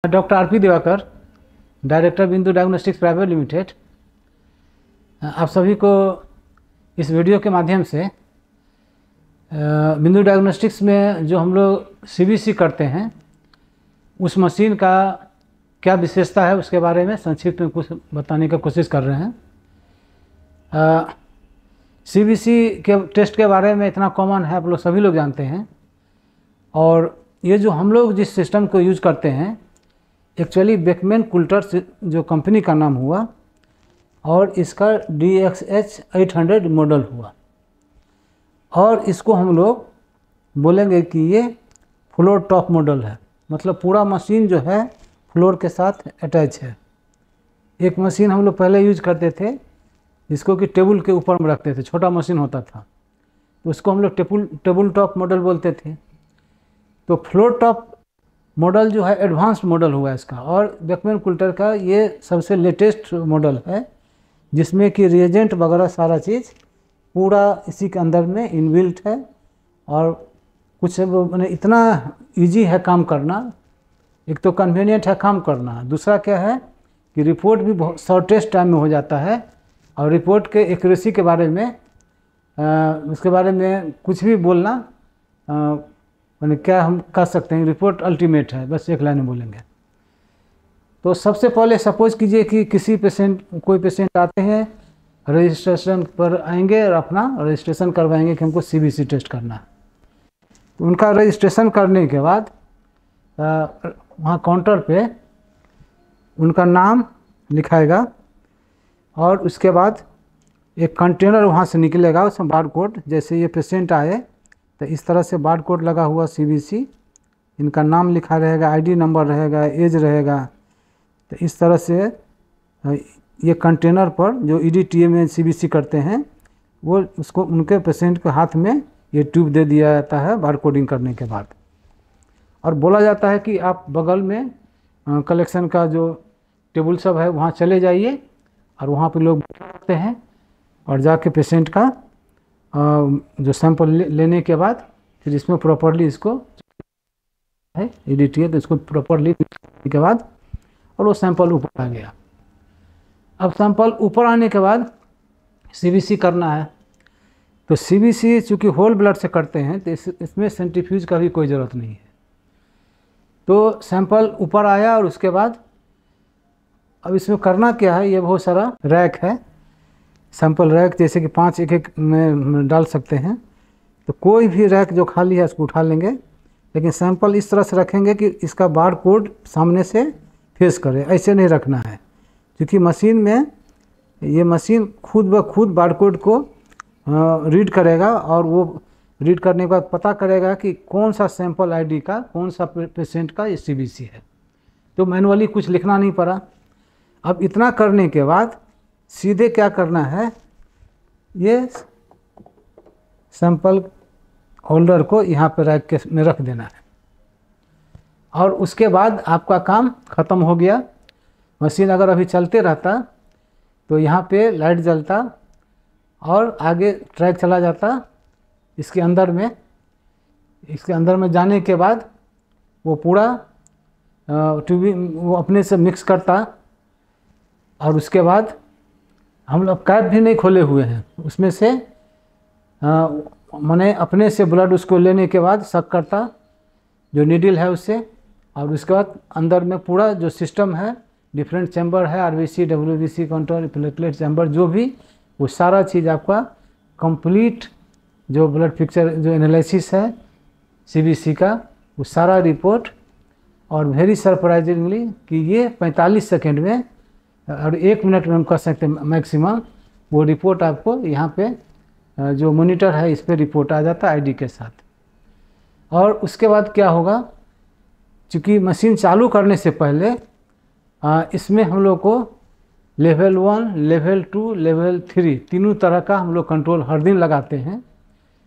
Doctor R P. Diwakar, director Bindu diagnostics private limited, आप सभी को इस वीडियो के माध्यम से बिंदु डायग्नोस्टिक्स में जो हम लोग सीबीसी करते हैं उस मशीन का क्या विशेषता है उसके बारे में संक्षिप्त में कुछ बताने की कोशिश कर रहे हैं। सीबीसी के टेस्ट के बारे में इतना कॉमन है, आप लोग सभी लोग जानते हैं। और ये जो हम लोग जिस सिस्टम को यूज़ करते हैं एक्चुअली बेकमैन कुल्टर जो कंपनी का नाम हुआ और इसका DXH 800 मॉडल हुआ और इसको हम लोग बोलेंगे कि ये फ्लोर टॉप मॉडल है। मतलब पूरा मशीन जो है फ्लोर के साथ अटैच है। एक मशीन हम लोग पहले यूज करते थे जिसको कि टेबल के ऊपर में रखते थे, छोटा मशीन होता था, तो उसको हम लोग टेबल टॉप मॉडल बोलते थे। तो फ्लोर टॉप मॉडल जो है एडवांस्ड मॉडल हुआ इसका और बेकमैन कुल्टर का ये सबसे लेटेस्ट मॉडल है जिसमें कि रिएजेंट वगैरह सारा चीज़ पूरा इसी के अंदर में इनबिल्ट है और कुछ मैंने इतना इजी है काम करना। एक तो कन्वीनियंट है काम करना, दूसरा क्या है कि रिपोर्ट भी बहुत शॉर्टेस्ट टाइम में हो जाता है और रिपोर्ट के एक्यूरेसी के बारे में उसके बारे में कुछ भी बोलना मैंने क्या हम कह सकते हैं, रिपोर्ट अल्टीमेट है, बस एक लाइन में बोलेंगे। तो सबसे पहले सपोज कीजिए कि कोई पेशेंट आते हैं, रजिस्ट्रेशन पर आएंगे और अपना रजिस्ट्रेशन करवाएंगे कि हमको सीबीसी टेस्ट करना है। तो उनका रजिस्ट्रेशन करने के बाद वहाँ काउंटर पे उनका नाम लिखाएगा और उसके बाद एक कंटेनर वहाँ से निकलेगा, उसमें बार कोड, जैसे ये पेशेंट आए तो इस तरह से बार कोड लगा हुआ सीबीसी, इनका नाम लिखा रहेगा, आईडी नंबर रहेगा, एज रहेगा। तो इस तरह से ये कंटेनर पर जो ईडीटीए में सीबीसी करते हैं वो उसको उनके पेशेंट के हाथ में ये ट्यूब दे दिया जाता है बार कोडिंग करने के बाद, और बोला जाता है कि आप बगल में कलेक्शन का जो टेबल सब है वहाँ चले जाइए और वहाँ पे लोग बैठते हैं और जाके पेशेंट का जो सैंपल लेने के बाद फिर इसमें प्रॉपरली इसको है ईडीटीए, तो इसको प्रॉपरली के बाद और वो सैंपल ऊपर आ गया। अब सैंपल ऊपर आने के बाद सीबीसी करना है। तो सीबीसी चूँकि होल ब्लड से करते हैं तो इसमें सेंट्रीफ्यूज का भी कोई ज़रूरत नहीं है। तो सैंपल ऊपर आया और उसके बाद अब इसमें करना क्या है, ये बहुत सारा रैक है, सैंपल रैक, जैसे कि 5 एक में डाल सकते हैं। तो कोई भी रैक जो खाली है उसको उठा लेंगे, लेकिन सैंपल इस तरह से रखेंगे कि इसका बार कोड सामने से फेस करे, ऐसे नहीं रखना है क्योंकि मशीन में ये मशीन खुद ब खुद बार कोड को रीड करेगा और वो रीड करने के बाद पता करेगा कि कौन सा सैंपल आईडी का कौन सा पेशेंट का ये सीबीसी है। तो मैनुअली कुछ लिखना नहीं पड़ा। अब इतना करने के बाद सीधे क्या करना है, ये सैंपल होल्डर को यहाँ पे रैक के में रख देना है और उसके बाद आपका काम ख़त्म हो गया। मशीन अगर अभी चलते रहता तो यहाँ पे लाइट जलता और आगे ट्रैक चला जाता इसके अंदर में जाने के बाद वो पूरा ट्यूबिंग वो अपने से मिक्स करता और उसके बाद हम लोग कैप भी नहीं खोले हुए हैं, उसमें से मैंने अपने से ब्लड उसको लेने के बाद सक करता जो नीडल है उससे, और उसके बाद अंदर में पूरा जो सिस्टम है, डिफरेंट चैम्बर है, RBC, WBC, counter, platelet chamber, जो भी वो सारा चीज़ आपका कंप्लीट जो ब्लड पिक्चर जो एनालिसिस है सीबीसी का वो सारा रिपोर्ट, और वेरी सरप्राइजिंगली कि ये 45 सेकेंड में और 1 मिनट में हम कर सकते हैं मैक्सिमम, वो रिपोर्ट आपको यहाँ पे जो मॉनिटर है इस पर रिपोर्ट आ जाता है आईडी के साथ। और उसके बाद क्या होगा, चूँकि मशीन चालू करने से पहले इसमें हम लोग को लेवल 1, लेवल 2, लेवल 3 तीनों तरह का हम लोग कंट्रोल हर दिन लगाते हैं।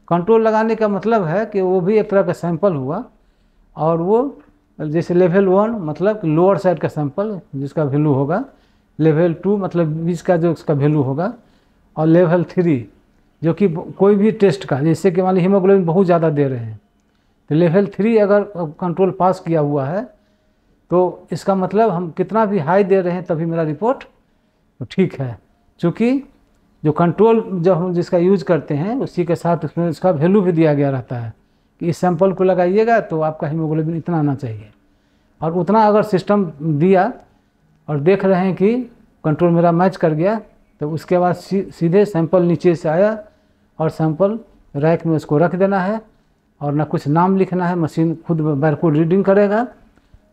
कंट्रोल लगाने का मतलब है कि वो भी एक तरह का सैंपल हुआ और वो जैसे लेवल 1 मतलब लोअर साइड का सैंपल जिसका वैल्यू होगा, लेवल 2 मतलब बीच का जो उसका वैल्यू होगा, और लेवल 3 जो कि कोई भी टेस्ट का, जैसे कि मान लीजिए हीमोग्लोबिन बहुत ज़्यादा दे रहे हैं तो लेवल 3 अगर कंट्रोल पास किया हुआ है तो इसका मतलब हम कितना भी हाई दे रहे हैं तभी मेरा रिपोर्ट तो ठीक है, क्योंकि जो कंट्रोल जब हम जिसका यूज करते हैं उसी के साथ उसमें उसका वैल्यू भी दिया गया रहता है कि इस सैंपल को लगाइएगा तो आपका हीमोग्लोबिन इतना आना चाहिए, और उतना अगर सिस्टम दिया और देख रहे हैं कि कंट्रोल मेरा मैच कर गया, तो उसके बाद सीधे सैंपल नीचे से आया और सैंपल रैक में उसको रख देना है और ना कुछ नाम लिखना है, मशीन खुद बारकोड रीडिंग करेगा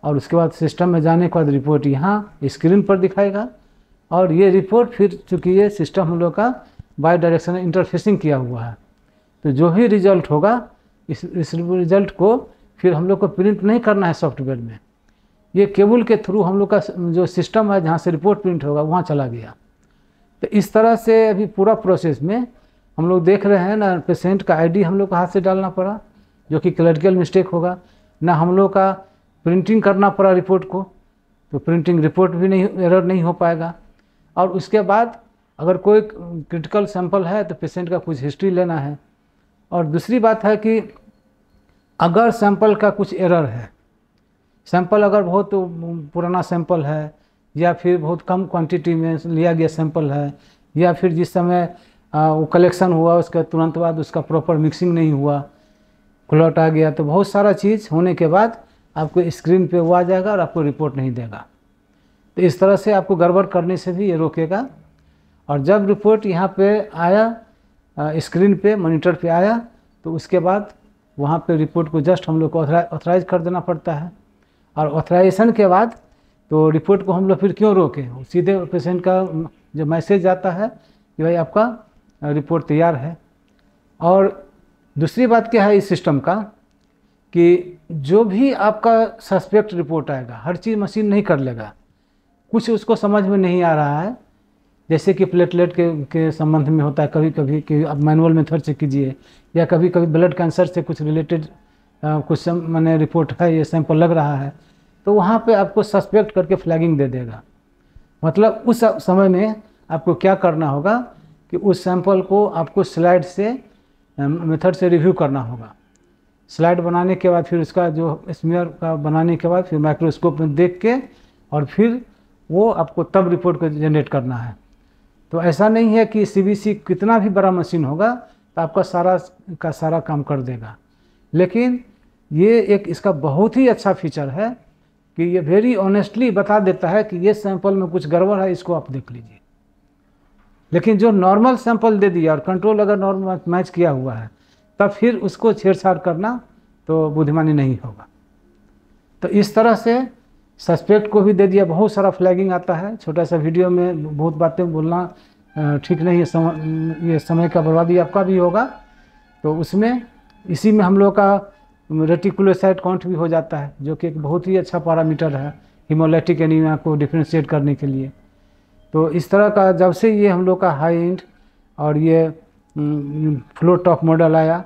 और उसके बाद सिस्टम में जाने के बाद रिपोर्ट यहाँ स्क्रीन पर दिखाएगा। और ये रिपोर्ट फिर चूँकि ये सिस्टम हम लोग का बाई डायरेक्शनल इंटरफेसिंग किया हुआ है, तो जो भी रिजल्ट होगा इस रिजल्ट को फिर हम लोग को प्रिंट नहीं करना है सॉफ्टवेयर में, ये केबल के थ्रू हम लोग का जो सिस्टम है जहाँ से रिपोर्ट प्रिंट होगा वहाँ चला गया। तो इस तरह से अभी पूरा प्रोसेस में हम लोग देख रहे हैं ना, पेशेंट का आईडी हम लोग को हाथ से डालना पड़ा जो कि क्लरिकल मिस्टेक होगा, ना हम लोग का प्रिंटिंग करना पड़ा रिपोर्ट को, तो प्रिंटिंग रिपोर्ट भी नहीं एरर नहीं हो पाएगा। और उसके बाद अगर कोई क्रिटिकल सैंपल है तो पेशेंट का कुछ हिस्ट्री लेना है। और दूसरी बात है कि अगर सैंपल का कुछ एरर है, सैंपल अगर बहुत पुराना सैंपल है या फिर बहुत कम क्वांटिटी में लिया गया सैंपल है, या फिर जिस समय वो कलेक्शन हुआ उसके तुरंत बाद उसका प्रॉपर मिक्सिंग नहीं हुआ, क्लॉट आ गया, तो बहुत सारा चीज़ होने के बाद आपको स्क्रीन पे वो आ जाएगा और आपको रिपोर्ट नहीं देगा। तो इस तरह से आपको गड़बड़ करने से भी ये रोकेगा। और जब रिपोर्ट यहाँ पे आया स्क्रीन पे मॉनिटर पे आया, तो उसके बाद वहाँ पे रिपोर्ट को जस्ट हम लोग को ऑथराइज कर देना पड़ता है। और ऑथराइजेशन के बाद तो रिपोर्ट को हम लोग फिर क्यों रोकें, सीधे पेशेंट का जो मैसेज आता है कि भाई आपका रिपोर्ट तैयार है। और दूसरी बात क्या है इस सिस्टम का कि जो भी आपका सस्पेक्ट रिपोर्ट आएगा हर चीज़ मशीन नहीं कर लेगा, कुछ उसको समझ में नहीं आ रहा है, जैसे कि प्लेटलेट के संबंध में होता है कभी कभी कि आप मैनुअल मेथड से कीजिए, या कभी कभी ब्लड कैंसर से कुछ रिलेटेड कुछ मैंने रिपोर्ट है, ये सैंपल लग रहा है, तो वहाँ पे आपको सस्पेक्ट करके फ्लैगिंग दे देगा। मतलब उस समय में आपको क्या करना होगा कि उस सैंपल को आपको स्लाइड से मेथड से रिव्यू करना होगा। स्लाइड बनाने के बाद फिर उसका जो स्मीयर का बनाने के बाद फिर माइक्रोस्कोप में देख के और फिर वो आपको तब रिपोर्ट को जनरेट करना है। तो ऐसा नहीं है कि सीबीसी कितना भी बड़ा मशीन होगा तो आपका सारा का सारा काम कर देगा, लेकिन ये एक इसका बहुत ही अच्छा फीचर है कि ये वेरी ऑनेस्टली बता देता है कि ये सैंपल में कुछ गड़बड़ है, इसको आप देख लीजिए। लेकिन जो नॉर्मल सैंपल दे दिया और कंट्रोल अगर नॉर्मल मैच किया हुआ है तब फिर उसको छेड़छाड़ करना तो बुद्धिमानी नहीं होगा। तो इस तरह से सस्पेक्ट को भी दे दिया, बहुत सारा फ्लैगिंग आता है। छोटा सा वीडियो में बहुत बातें बोलना ठीक नहीं है, ये समय का बर्बादी आपका भी होगा। तो उसमें इसी में हम लोग का रेटिकुलोसाइट काउंट भी हो जाता है, जो कि एक बहुत ही अच्छा पैरामीटर है हीमोलाइटिक एनीमिया को डिफ्रेंशिएट करने के लिए। तो इस तरह का जब से ये हम लोग का हाई एंड और ये फ्लो टॉप मॉडल आया,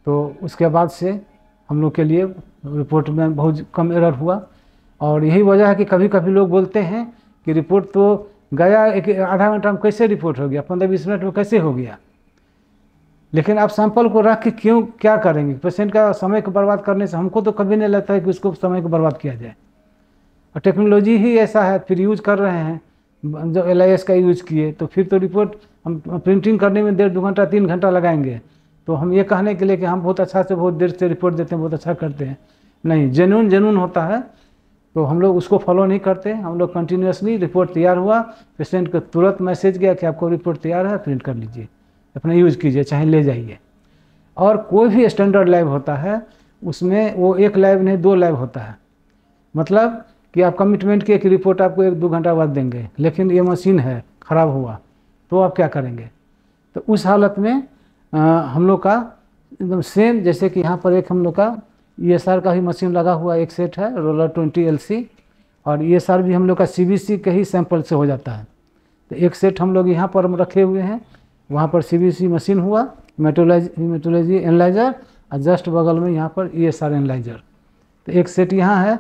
तो उसके बाद से हम लोग के लिए रिपोर्ट में बहुत कम एरर हुआ। और यही वजह है कि कभी कभी लोग बोलते हैं कि रिपोर्ट तो गया एक आधा घंटा में कैसे रिपोर्ट हो गया, 15-20 मिनट में कैसे हो गया। लेकिन आप सैंपल को रख के क्यों क्या करेंगे, पेशेंट का समय को बर्बाद करने से हमको तो कभी नहीं लगता है कि उसको समय को बर्बाद किया जाए। और टेक्नोलॉजी ही ऐसा है, फिर यूज कर रहे हैं, जब LIS का यूज किए तो फिर तो रिपोर्ट हम प्रिंटिंग करने में 1.5-2 घंटा 3 घंटा लगाएंगे। तो हम ये कहने के लिए कि हम बहुत अच्छा से बहुत देर से रिपोर्ट देते हैं, बहुत अच्छा करते हैं, नहीं, जेन्युइन होता है तो हम लोग उसको फॉलो नहीं करते। हम लोग कंटिन्यूसली रिपोर्ट तैयार हुआ, पेशेंट को तुरंत मैसेज गया कि आपको रिपोर्ट तैयार है, प्रिंट कर लीजिए, अपना यूज कीजिए, चाहे ले जाइए। और कोई भी स्टैंडर्ड लैब होता है उसमें वो एक लैब नहीं 2 लैब होता है, मतलब कि आप कमिटमेंट किए कि रिपोर्ट आपको 1-2 घंटा बाद देंगे, लेकिन ये मशीन है ख़राब हुआ तो आप क्या करेंगे। तो उस हालत में हम लोग का एकदम सेम, जैसे कि यहाँ पर एक हम लोग का ESR का ही मशीन लगा हुआ एक सेट है, रोलर 20 LC, और ESR भी हम लोग का CBC के ही सैंपल से हो जाता है। तो एक सेट हम लोग यहाँ पर रखे हुए हैं, वहाँ पर CBC मशीन हुआ, हेमेटोलॉजी एनालाइजर, और जस्ट बगल में यहाँ पर ESR एनालाइजर। तो एक सेट यहाँ है।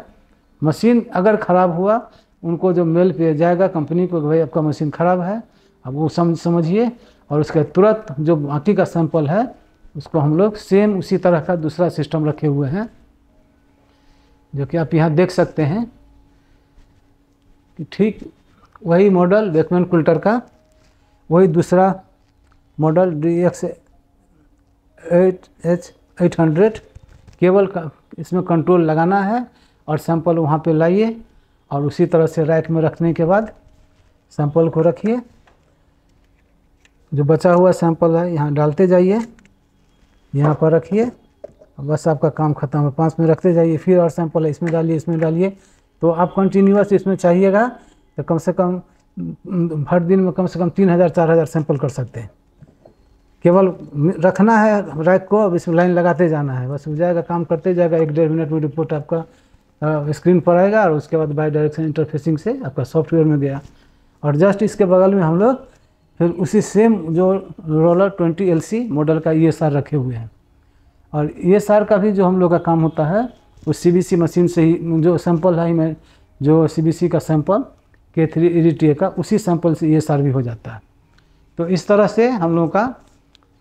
मशीन अगर ख़राब हुआ उनको जो मेल पे जाएगा कंपनी को कि भाई आपका मशीन ख़राब है, अब वो समझिए, और उसके तुरंत जो बाकी का सैंपल है उसको हम लोग सेम उसी तरह का दूसरा सिस्टम रखे हुए हैं, जो कि आप यहाँ देख सकते हैं ठीक वही मॉडल बेकमैन कुल्टर का, वही दूसरा मॉडल DX800 केवल का इसमें कंट्रोल लगाना है और सैंपल वहाँ पे लाइए और उसी तरह से रैक में रखने के बाद सैंपल को रखिए। जो बचा हुआ सैंपल है यहाँ डालते जाइए, यहाँ पर रखिए, बस आपका काम खत्म है। 5 में रखते जाइए, फिर और सैंपल है इसमें डालिए, इसमें डालिए। तो आप कंटिन्यूअस इसमें चाहिएगा तो कम से कम हर दिन में कम से कम 3000-4000 सैंपल कर सकते हैं। केवल रखना है रैक को, अब इसमें लाइन लगाते जाना है, बस हो जाएगा, काम करते जाएगा। 1-1.5 मिनट में रिपोर्ट आपका स्क्रीन पर आएगा और उसके बाद बाई डायरेक्शन इंटरफेसिंग से आपका सॉफ्टवेयर में गया। और जस्ट इसके बगल में हम लोग फिर उसी सेम जो रोलर 20LC मॉडल का ESR रखे हुए हैं। और ESR का भी जो हम लोग का काम होता है उस CBC मशीन से ही, जो सैंपल है मैं जो CBC का सैंपल K3 EDTA का, उसी सैंपल से ESR भी हो जाता है। तो इस तरह से हम लोग का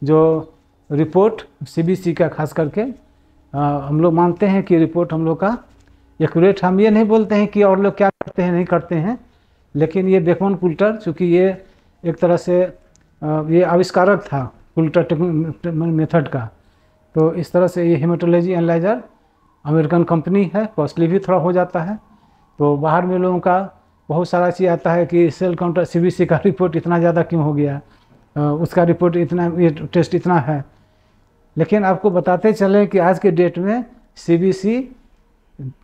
जो रिपोर्ट CBC का खास करके हम लोग मानते हैं कि रिपोर्ट हम लोग का एक्यूरेट। हम ये नहीं बोलते हैं कि और लोग क्या करते हैं नहीं करते हैं, लेकिन ये बेकमैन कुल्टर चूँकि ये एक तरह से ये आविष्कारक था कुल्टर मेथड का, तो इस तरह से ये हेमेटोलॉजी एनालाइजर अमेरिकन कंपनी है, कॉस्टली भी थोड़ा हो जाता है। तो बाहर में लोगों का बहुत सारा चीज़ आता है कि सेल काउंटर CBC का रिपोर्ट इतना ज़्यादा क्यों हो गया, उसका रिपोर्ट इतना, ये टेस्ट इतना है। लेकिन आपको बताते चलें कि आज के डेट में CBC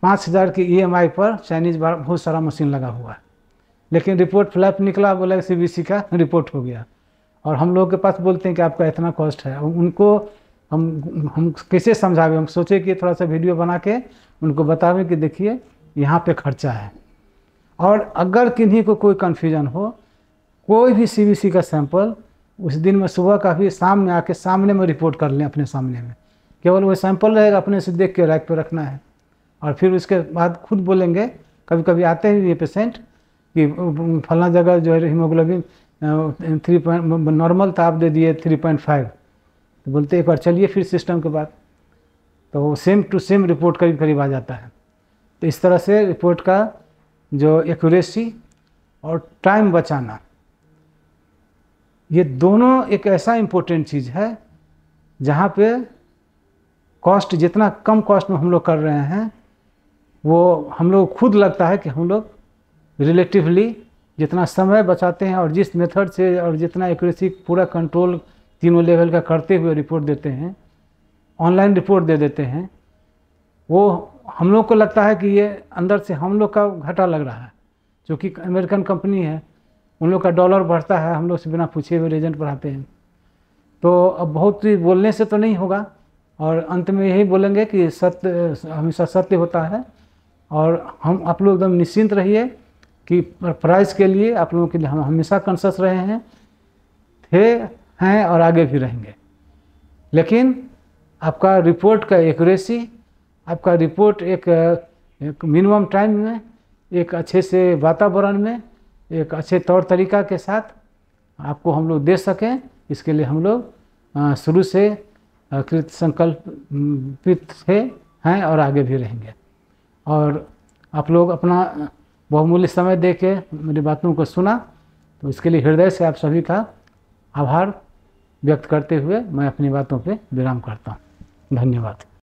5000 की EMI पर चाइनीज़ बहुत सारा मशीन लगा हुआ है, लेकिन रिपोर्ट फ्लैप निकला, बोला CBC का रिपोर्ट हो गया। और हम लोग के पास बोलते हैं कि आपका इतना कॉस्ट है। उनको हम कैसे समझावे, हम सोचे कि थोड़ा सा वीडियो बना के उनको बतावें कि देखिए यहाँ पे खर्चा है। और अगर किन्हीं को कोई कन्फ्यूजन हो, कोई भी CBC का सैंपल उस दिन में सुबह का भी शाम में आके सामने में रिपोर्ट कर लें, अपने सामने में, केवल वो सैंपल रहेगा, अपने से देख के रैक पे रखना है। और फिर उसके बाद खुद बोलेंगे, कभी कभी आते हैं ये पेशेंट कि फलना जगह जो है हीमोग्लोबिन 3 नॉर्मल था, आप दे दिए 3.5, तो बोलते एक बार चलिए फिर सिस्टम के बाद, तो वो सेम टू सेम रिपोर्ट करीब करीब आ जाता है। तो इस तरह से रिपोर्ट का जो एक्यूरेसी और टाइम बचाना, ये दोनों एक ऐसा इम्पोर्टेंट चीज़ है जहाँ पे कॉस्ट, जितना कम कॉस्ट में हम लोग कर रहे हैं, वो हम लोग खुद लगता है कि हम लोग रिलेटिवली जितना समय बचाते हैं और जिस मेथड से और जितना एक्यूरेसी पूरा कंट्रोल तीनों लेवल का करते हुए रिपोर्ट देते हैं, ऑनलाइन रिपोर्ट दे देते हैं, वो हम लोग को लगता है कि ये अंदर से हम लोग का घाटा लग रहा है। क्योंकि अमेरिकन कंपनी है, उन लोग का डॉलर बढ़ता है, हम लोग से बिना पूछे हुए एजेंट बढ़ाते हैं। तो अब बहुत बोलने से तो नहीं होगा, और अंत में यही बोलेंगे कि सत्य हमेशा सत्य होता है। और हम आप लोग एकदम निश्चिंत रहिए कि प्राइस के लिए आप लोगों के लिए हम हमेशा कॉन्शियस रहे हैं, हैं और आगे भी रहेंगे। लेकिन आपका रिपोर्ट का एक्यूरेसी, आपका रिपोर्ट एक मिनिमम टाइम में, एक अच्छे से वातावरण में, एक अच्छे तौर तरीका के साथ आपको हम लोग दे सकें, इसके लिए हम लोग शुरू से कृत संकल्पित हैं और आगे भी रहेंगे। और आप लोग अपना बहुमूल्य समय दे के मेरी बातों को सुना, तो इसके लिए हृदय से आप सभी का आभार व्यक्त करते हुए मैं अपनी बातों पे विराम करता हूँ। धन्यवाद।